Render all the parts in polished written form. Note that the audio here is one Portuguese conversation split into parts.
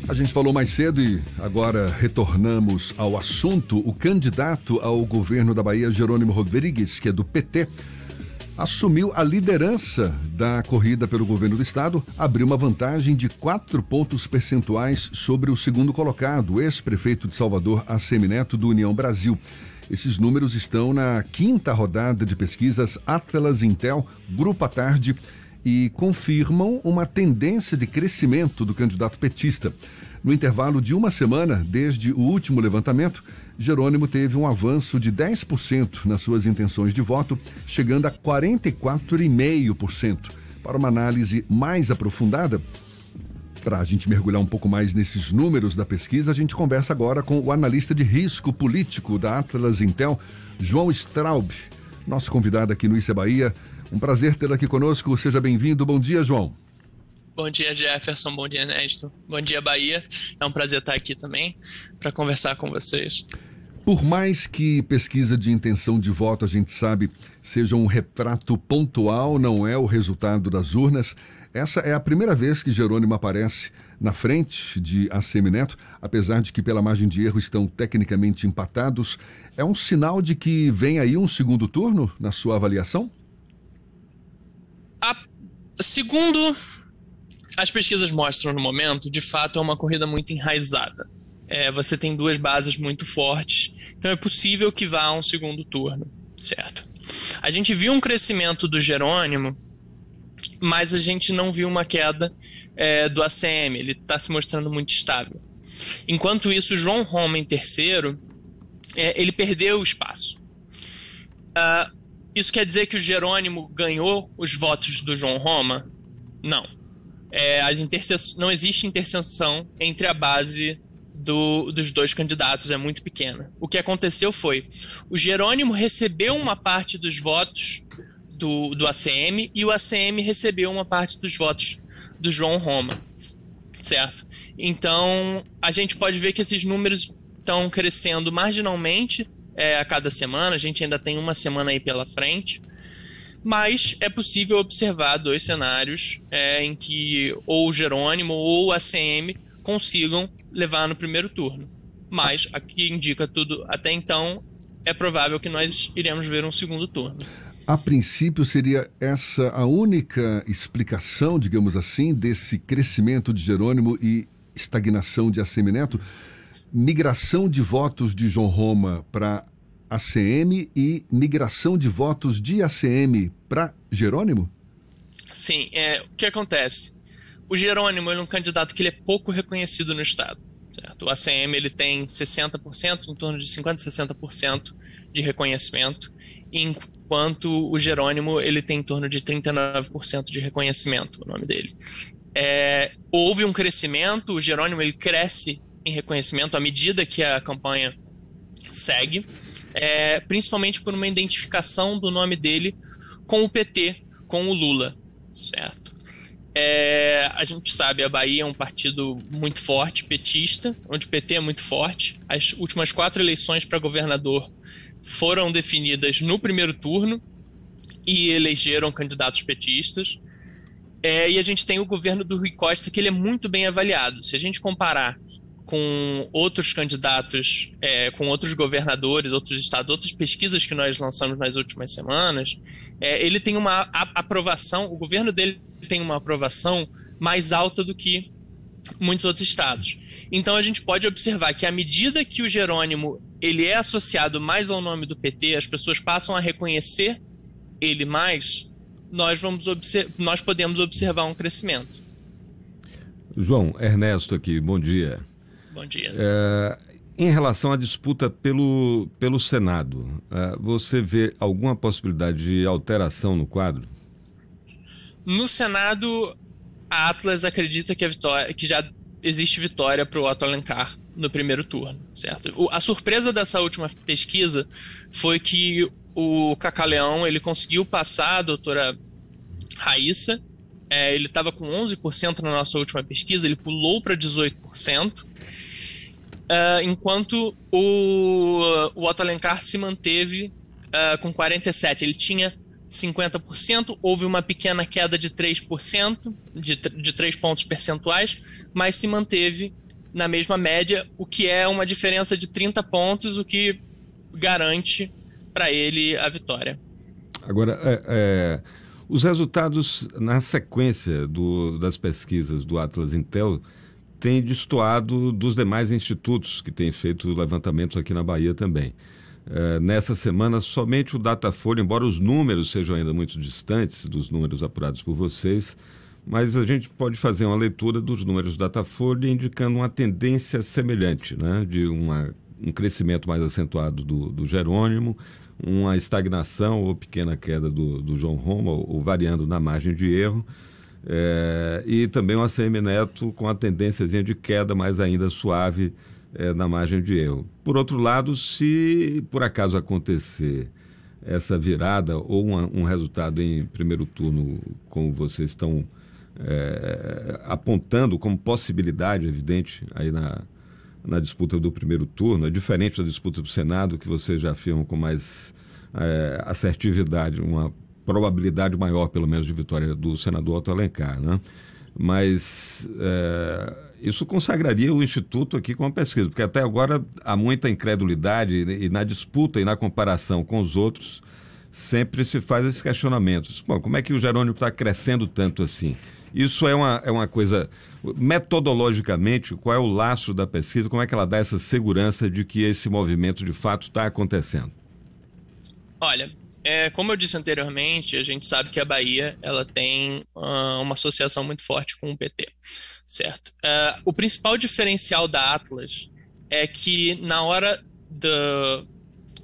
A gente falou mais cedo e agora retornamos ao assunto. O candidato ao governo da Bahia, Jerônimo Rodrigues, que é do PT, assumiu a liderança da corrida pelo governo do estado, abriu uma vantagem de 4 pontos percentuais sobre o segundo colocado, o ex-prefeito de Salvador, ACM Neto, do União Brasil. Esses números estão na 5ª rodada de pesquisas Atlas Intel, Grupo à Tarde, e confirmam uma tendência de crescimento do candidato petista. No intervalo de uma semana, desde o último levantamento, Jerônimo teve um avanço de 10% nas suas intenções de voto, chegando a 44,5%. Para uma análise mais aprofundada, para a gente mergulhar um pouco mais nesses números da pesquisa, a gente conversa agora com o analista de risco político da Atlas Intel, João Straub, nosso convidado aqui no Isso é Bahia. Um prazer tê-lo aqui conosco, seja bem-vindo. Bom dia, João. Bom dia, Jefferson, bom dia, Ernesto. Bom dia, Bahia. É um prazer estar aqui também para conversar com vocês. Por mais que pesquisa de intenção de voto, a gente sabe, seja um retrato pontual, não é o resultado das urnas, essa é a primeira vez que Jerônimo aparece na frente de ACM Neto, apesar de que pela margem de erro estão tecnicamente empatados. É um sinal de que vem aí um segundo turno, na sua avaliação? Segundo as pesquisas mostram no momento, de fato é uma corrida muito enraizada. Você tem 2 bases muito fortes, então é possível que vá a um segundo turno, certo? A gente viu um crescimento do Jerônimo, mas a gente não viu uma queda do ACM, ele está se mostrando muito estável. Enquanto isso, o João Roma em terceiro, ele perdeu o espaço. Isso quer dizer que o Jerônimo ganhou os votos do João Roma? Não. Não existe interseção entre a base dos 2 candidatos, é muito pequena. O que aconteceu foi, o Jerônimo recebeu uma parte dos votos do ACM e o ACM recebeu uma parte dos votos do João Roma, certo? Então, a gente pode ver que esses números estão crescendo marginalmente a cada semana, a gente ainda tem uma semana aí pela frente, mas é possível observar 2 cenários em que ou o Jerônimo ou o ACM consigam levar no primeiro turno. Mas, aqui indica tudo até então, é provável que nós iremos ver um segundo turno. A princípio, seria essa a única explicação, digamos assim, desse crescimento de Jerônimo e estagnação de ACM Neto? Migração de votos de João Roma para ACM e migração de votos de ACM para Jerônimo? Sim, o que acontece? O Jerônimo é um candidato que ele é pouco reconhecido no estado, certo? O ACM ele tem 60%, em torno de 50% a 60% de reconhecimento, enquanto o Jerônimo ele tem em torno de 39% de reconhecimento, o nome dele. Houve um crescimento, o Jerônimo ele cresce em reconhecimento à medida que a campanha segue, principalmente por uma identificação do nome dele com o PT, com o Lula, certo? A gente sabe, a Bahia é um partido muito forte, petista, onde o PT é muito forte. As últimas 4 eleições para governador foram definidas no primeiro turno e elegeram candidatos petistas. E a gente tem o governo do Rui Costa, que ele é muito bem avaliado. Se a gente comparar com outros candidatos, com outros governadores, outros estados, outras pesquisas que nós lançamos nas últimas semanas, ele tem uma aprovação, o governo dele tem uma aprovação mais alta do que muitos outros estados. Então a gente pode observar que à medida que o Jerônimo ele é associado mais ao nome do PT, as pessoas passam a reconhecer ele mais, nós podemos observar um crescimento. João, Ernesto aqui, bom dia. Bom dia. Em relação à disputa pelo Senado, você vê alguma possibilidade de alteração no quadro? No Senado, a Atlas acredita que já existe vitória para o Otto Alencar no primeiro turno, certo? A surpresa dessa última pesquisa foi que o Cacaleão ele conseguiu passar a doutora Raíssa, ele estava com 11% na nossa última pesquisa, ele pulou para 18%, enquanto o Otto Alencar se manteve com 47%. Ele tinha 50%, houve uma pequena queda de 3%, de 3 pontos percentuais, mas se manteve na mesma média, o que é uma diferença de 30 pontos, o que garante para ele a vitória. Agora, os resultados na sequência das pesquisas do Atlas Intel têm destoado dos demais institutos que têm feito levantamentos aqui na Bahia também. Nessa semana, somente o Datafolha, embora os números sejam ainda muito distantes dos números apurados por vocês, mas a gente pode fazer uma leitura dos números do Datafolha indicando uma tendência semelhante, né? De um crescimento mais acentuado do Jerônimo, uma estagnação ou pequena queda do João Roma, ou variando na margem de erro, e também o ACM Neto com a tendênciazinha de queda, mas ainda suave na margem de erro. Por outro lado, se por acaso acontecer essa virada ou um resultado em primeiro turno, como vocês estão apontando como possibilidade evidente aí na disputa do primeiro turno, é diferente da disputa do Senado, que vocês já afirmam com mais assertividade, uma probabilidade maior, pelo menos, de vitória do senador Otto Alencar, né? Mas isso consagraria o Instituto aqui com a pesquisa, porque até agora há muita incredulidade e na disputa e na comparação com os outros sempre se faz esses questionamentos. Bom, como é que o Jerônimo está crescendo tanto assim? Isso é uma coisa, metodologicamente, qual é o laço da pesquisa, como é que ela dá essa segurança de que esse movimento de fato está acontecendo? Olha, como eu disse anteriormente, a gente sabe que a Bahia ela tem uma associação muito forte com o PT, certo? O principal diferencial da Atlas é que na hora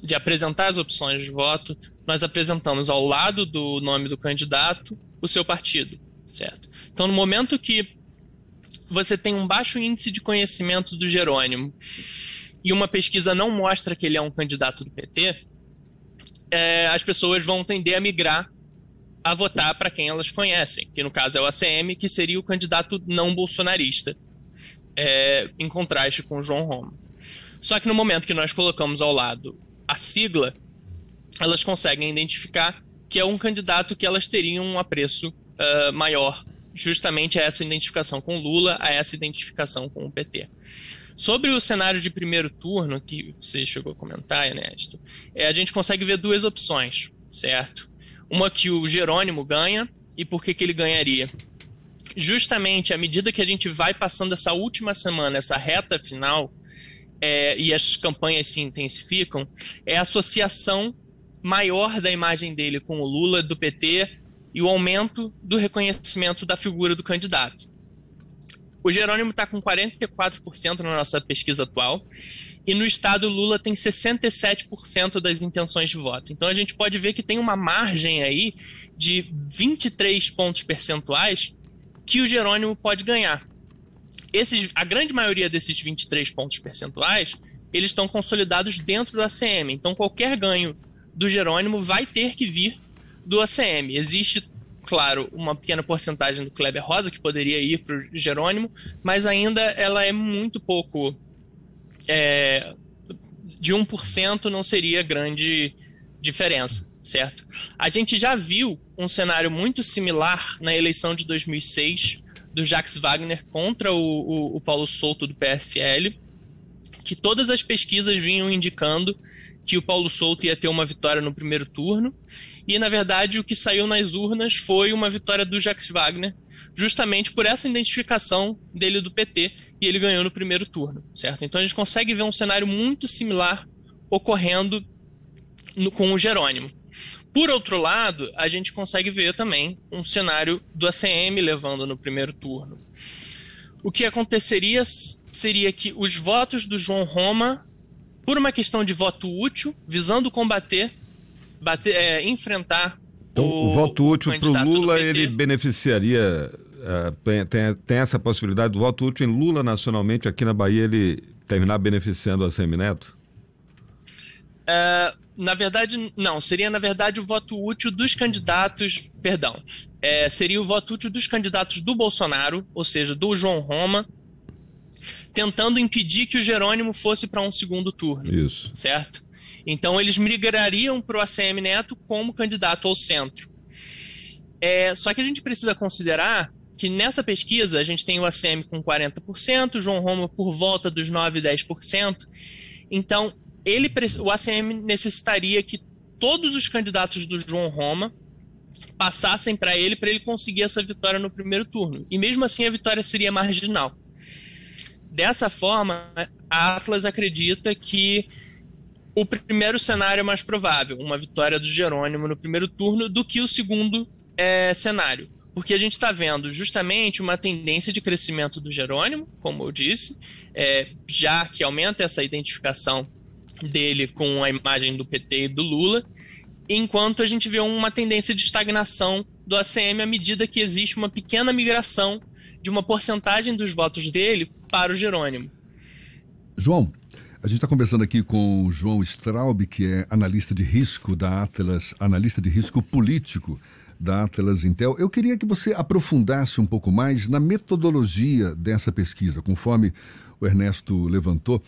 de apresentar as opções de voto, nós apresentamos ao lado do nome do candidato o seu partido, certo? Então, no momento que você tem um baixo índice de conhecimento do Jerônimo e uma pesquisa não mostra que ele é um candidato do PT, as pessoas vão tender a migrar a votar para quem elas conhecem, que no caso é o ACM, que seria o candidato não bolsonarista, em contraste com o João Roma. Só que no momento que nós colocamos ao lado a sigla, elas conseguem identificar que é um candidato que elas teriam um apreço maior, justamente a essa identificação com Lula, a essa identificação com o PT. Sobre o cenário de primeiro turno, que você chegou a comentar, Ernesto, a gente consegue ver duas opções, certo? Uma que o Jerônimo ganha, e por que ele ganharia? Justamente à medida que a gente vai passando essa última semana, essa reta final, e as campanhas se intensificam, é a associação maior da imagem dele com o Lula, do PT, e o aumento do reconhecimento da figura do candidato. O Jerônimo está com 44% na nossa pesquisa atual, e no estado Lula tem 67% das intenções de voto. Então a gente pode ver que tem uma margem aí de 23 pontos percentuais que o Jerônimo pode ganhar. A grande maioria desses 23 pontos percentuais, eles estão consolidados dentro do ACM. Então qualquer ganho do Jerônimo vai ter que vir do ACM. Existe, claro, uma pequena porcentagem do Kleber Rosa que poderia ir para o Jerônimo, mas ainda ela é muito pouco. De 1% não seria grande diferença, certo? A gente já viu um cenário muito similar na eleição de 2006 do Jacques Wagner contra o Paulo Souto do PFL, que todas as pesquisas vinham indicando que o Paulo Souto ia ter uma vitória no primeiro turno, e na verdade o que saiu nas urnas foi uma vitória do Jacques Wagner, justamente por essa identificação dele do PT, e ele ganhou no primeiro turno, certo? Então a gente consegue ver um cenário muito similar ocorrendo com o Jerônimo. Por outro lado, a gente consegue ver também um cenário do ACM levando no primeiro turno. O que aconteceria seria que os votos do João Roma, por uma questão de voto útil, visando enfrentar então, o voto útil para o Lula, ele beneficiaria, tem essa possibilidade do voto útil em Lula nacionalmente, aqui na Bahia ele terminar beneficiando o ACM Neto? Na verdade, não. Seria, na verdade, o voto útil dos candidatos, perdão, seria o voto útil dos candidatos do Bolsonaro, ou seja, do João Roma, tentando impedir que o Jerônimo fosse para um segundo turno. Isso. Certo? Então, eles migrariam para o ACM Neto como candidato ao centro. Só que a gente precisa considerar que nessa pesquisa a gente tem o ACM com 40%, o João Roma por volta dos 9%, 10%. Então, o ACM necessitaria que todos os candidatos do João Roma passassem para ele conseguir essa vitória no primeiro turno. E mesmo assim a vitória seria marginal. Dessa forma, a Atlas acredita que o primeiro cenário é mais provável, uma vitória do Jerônimo no primeiro turno, do que o segundo cenário. Porque a gente está vendo justamente uma tendência de crescimento do Jerônimo, como eu disse, já que aumenta essa identificação dele com a imagem do PT e do Lula, enquanto a gente vê uma tendência de estagnação do ACM à medida que existe uma pequena migração de uma porcentagem dos votos dele para o Jerônimo. João, a gente está conversando aqui com o João Straub, que é analista de risco da Atlas, analista de risco político da Atlas Intel. Eu queria que você aprofundasse um pouco mais na metodologia dessa pesquisa. Conforme o Ernesto levantou,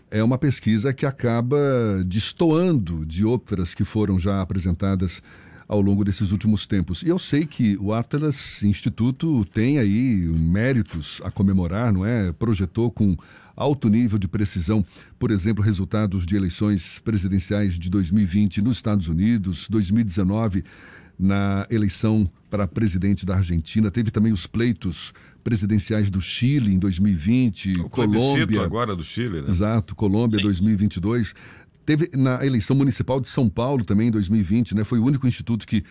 é uma pesquisa que acaba destoando de outras que foram já apresentadas ao longo desses últimos tempos. E eu sei que o Atlas Instituto tem aí méritos a comemorar, não é? Projetou com alto nível de precisão, por exemplo, resultados de eleições presidenciais de 2020 nos Estados Unidos, 2019 na eleição para presidente da Argentina, teve também os pleitos presidenciais do Chile em 2020, o Colômbia agora do Chile, né? Exato, Colômbia. Sim. 2022. Teve na eleição municipal de São Paulo também em 2020, né? Foi o único instituto que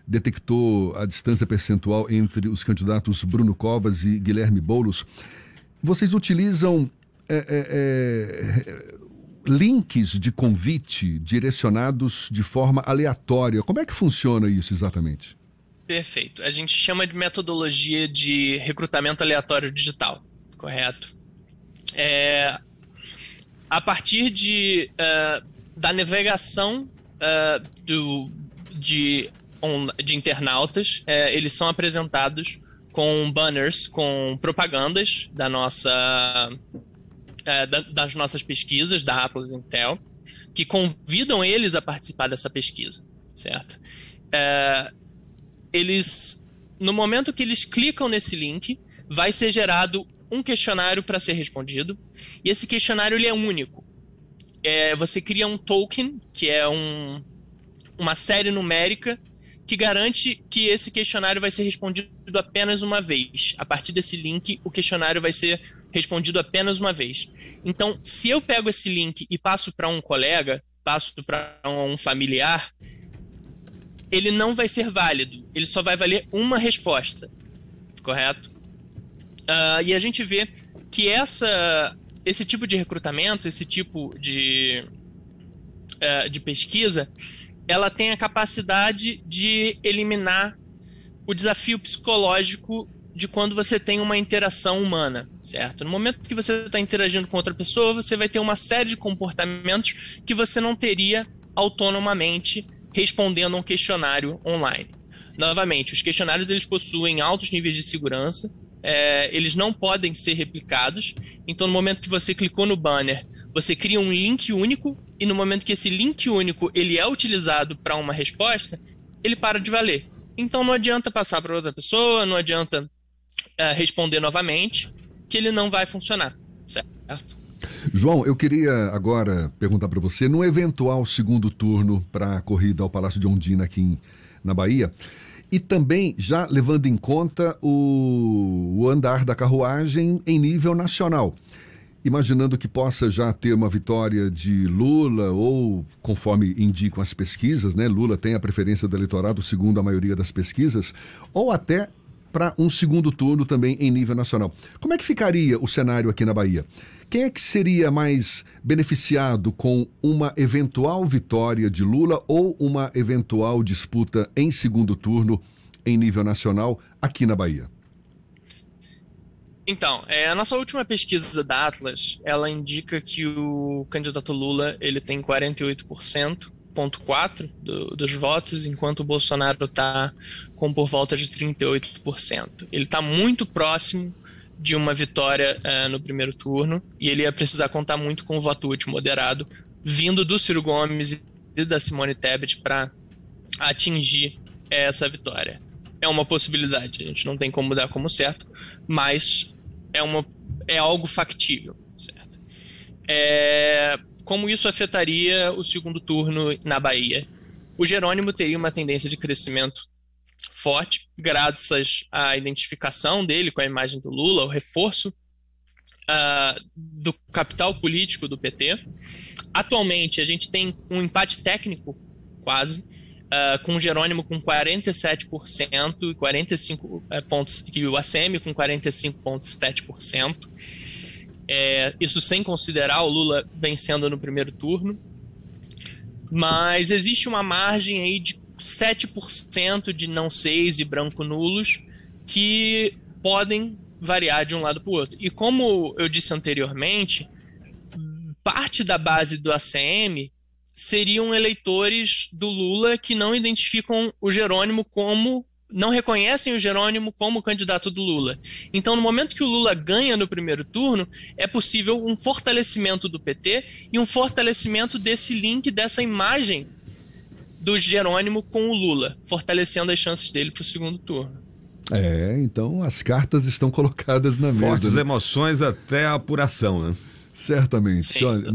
detectou a distância percentual entre os candidatos Bruno Covas e Guilherme Boulos. Vocês utilizam links de convite direcionados de forma aleatória. Como é que funciona isso exatamente? Perfeito. A gente chama de metodologia de recrutamento aleatório digital, correto? A partir da navegação de internautas, eles são apresentados com banners, com propagandas das nossas pesquisas, da Atlas Intel, que convidam eles a participar dessa pesquisa, certo? No momento que eles clicam nesse link, vai ser gerado um questionário para ser respondido, e esse questionário ele é único. Você cria um token, que é uma série numérica, que garante que esse questionário vai ser respondido apenas uma vez. A partir desse link, o questionário vai ser respondido apenas uma vez. Então, se eu pego esse link e passo para um colega, passo para um familiar, ele não vai ser válido. Ele só vai valer uma resposta, correto? E a gente vê que esse tipo de recrutamento, esse tipo de pesquisa, ela tem a capacidade de eliminar o desafio psicológico de quando você tem uma interação humana, certo? No momento que você está interagindo com outra pessoa, você vai ter uma série de comportamentos que você não teria autonomamente respondendo a um questionário online. Novamente, os questionários eles possuem altos níveis de segurança, eles não podem ser replicados, então no momento que você clicou no banner, você cria um link único, e no momento que esse link único ele é utilizado para uma resposta, ele para de valer. Então não adianta passar para outra pessoa, não adianta responder novamente, que ele não vai funcionar, certo? João, eu queria agora perguntar para você, no eventual segundo turno para a corrida ao Palácio de Ondina aqui na Bahia, e também já levando em conta o andar da carruagem em nível nacional, imaginando que possa já ter uma vitória de Lula, ou conforme indicam as pesquisas, né, Lula tem a preferência do eleitorado segundo a maioria das pesquisas, ou até para um segundo turno também em nível nacional. Como é que ficaria o cenário aqui na Bahia? Quem é que seria mais beneficiado com uma eventual vitória de Lula ou uma eventual disputa em segundo turno em nível nacional aqui na Bahia? Então, a nossa última pesquisa da Atlas, ela indica que o candidato Lula ele tem 48,4% dos votos, enquanto o Bolsonaro está com por volta de 38%. Ele está muito próximo de uma vitória no primeiro turno, e ele ia precisar contar muito com o voto útil moderado, vindo do Ciro Gomes e da Simone Tebet para atingir essa vitória. é uma possibilidade. A gente não tem como dar como certo, mas é algo factível, certo? Como isso afetaria o segundo turno na Bahia? O Jerônimo teria uma tendência de crescimento forte, graças à identificação dele com a imagem do Lula, o reforço do capital político do PT. Atualmente, a gente tem um empate técnico, quase, com o Jerônimo com 47% e 45 pontos, e o ACM com 45,7%. Isso sem considerar o Lula vencendo no primeiro turno. Mas existe uma margem aí de 7% de não seis e branco nulos que podem variar de um lado para o outro. E como eu disse anteriormente, parte da base do ACM seriam eleitores do Lula que não identificam o Jerônimo não reconhecem o Jerônimo como candidato do Lula. Então, no momento que o Lula ganha no primeiro turno, é possível um fortalecimento do PT e um fortalecimento desse link, dessa imagem do Jerônimo com o Lula, fortalecendo as chances dele para o segundo turno. Então as cartas estão colocadas na mesa. Fortes emoções até a apuração, né? Certamente. Sim, Olha,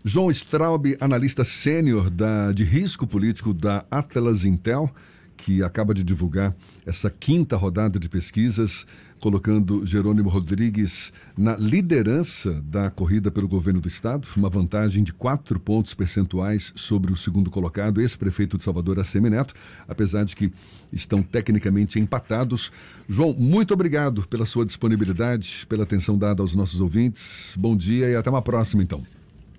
João Straub, analista sênior de risco político da Atlas Intel, que acaba de divulgar essa 5ª rodada de pesquisas, colocando Jerônimo Rodrigues na liderança da corrida pelo governo do estado, uma vantagem de 4 pontos percentuais sobre o segundo colocado, ex-prefeito de Salvador, ACM Neto, apesar de que estão tecnicamente empatados. João, muito obrigado pela sua disponibilidade, pela atenção dada aos nossos ouvintes. Bom dia e até uma próxima, então.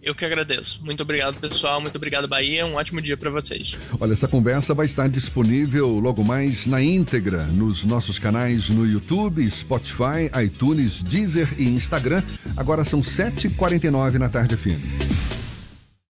Eu que agradeço. Muito obrigado, pessoal. Muito obrigado, Bahia. Um ótimo dia para vocês. Olha, essa conversa vai estar disponível logo mais na íntegra nos nossos canais no YouTube, Spotify, iTunes, Deezer e Instagram. Agora são 7h49 na tarde FM.